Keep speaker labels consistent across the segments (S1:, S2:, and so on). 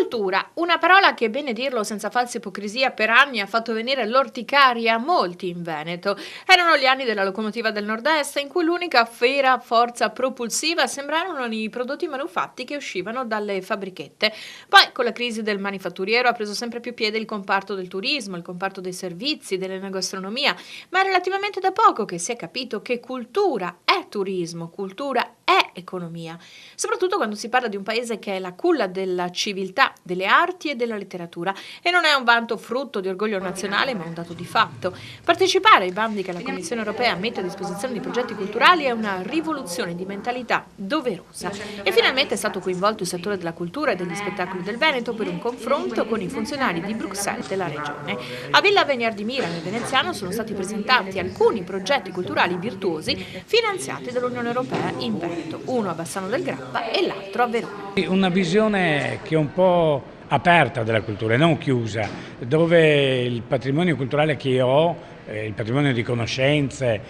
S1: Cultura, una parola che, bene dirlo senza falsa ipocrisia, per anni ha fatto venire l'orticaria a molti in Veneto. Erano gli anni della locomotiva del nord-est, in cui l'unica vera forza propulsiva sembrarono i prodotti manufatti che uscivano dalle fabbrichette. Poi, con la crisi del manifatturiero, ha preso sempre più piede il comparto del turismo, il comparto dei servizi, dell'enogastronomia, ma è relativamente da poco che si è capito che cultura è turismo, cultura è economia, soprattutto quando si parla di un paese che è la culla della civiltà, delle arti e della letteratura, e non è un vanto frutto di orgoglio nazionale, ma un dato di fatto. Partecipare ai bandi che la Commissione europea mette a disposizione di progetti culturali è una rivoluzione di mentalità doverosa. E finalmente è stato coinvolto il settore della cultura e degli spettacoli del Veneto per un confronto con i funzionari di Bruxelles della regione. A Villa Venier di Mira, nel Veneziano, sono stati presentati alcuni progetti culturali virtuosi finanziati dall'Unione Europea in Veneto, uno a Bassano del Grappa e l'altro a Verona.
S2: Una visione che è un po' aperta della cultura, non chiusa, dove il patrimonio culturale che io ho, il patrimonio di conoscenze,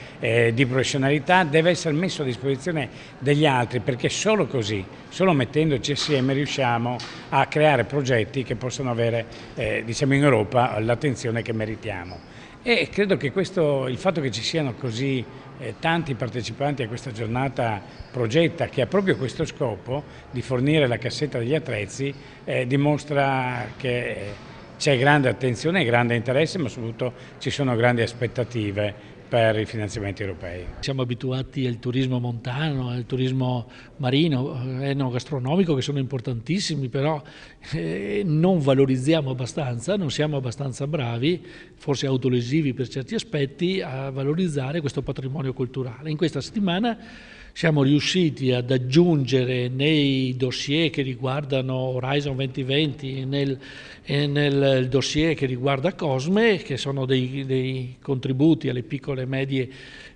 S2: di professionalità, deve essere messo a disposizione degli altri, perché solo così, solo mettendoci assieme, riusciamo a creare progetti che possano avere, diciamo, in Europa l'attenzione che meritiamo. E credo che il fatto che ci siano così tanti partecipanti a questa giornata progetta, che ha proprio questo scopo di fornire la cassetta degli attrezzi, dimostra che c'è grande attenzione e grande interesse, ma soprattutto ci sono grandi aspettative per i finanziamenti europei.
S3: Siamo abituati al turismo montano, al turismo marino, enogastronomico, che sono importantissimi, però non valorizziamo abbastanza, non siamo abbastanza bravi, forse autolesivi per certi aspetti, a valorizzare questo patrimonio culturale. In questa settimana siamo riusciti ad aggiungere nei dossier che riguardano Horizon 2020 e nel dossier che riguarda Cosme, che sono dei contributi alle piccole e medie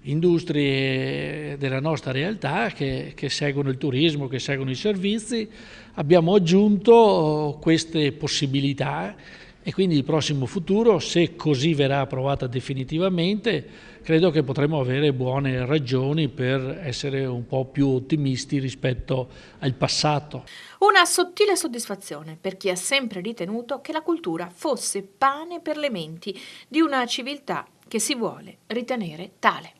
S3: industrie della nostra realtà che seguono il turismo, che seguono i servizi, abbiamo aggiunto queste possibilità. E quindi il prossimo futuro, se così verrà approvata definitivamente, credo che potremo avere buone ragioni per essere un po' più ottimisti rispetto al passato.
S1: Una sottile soddisfazione per chi ha sempre ritenuto che la cultura fosse pane per le menti di una civiltà che si vuole ritenere tale.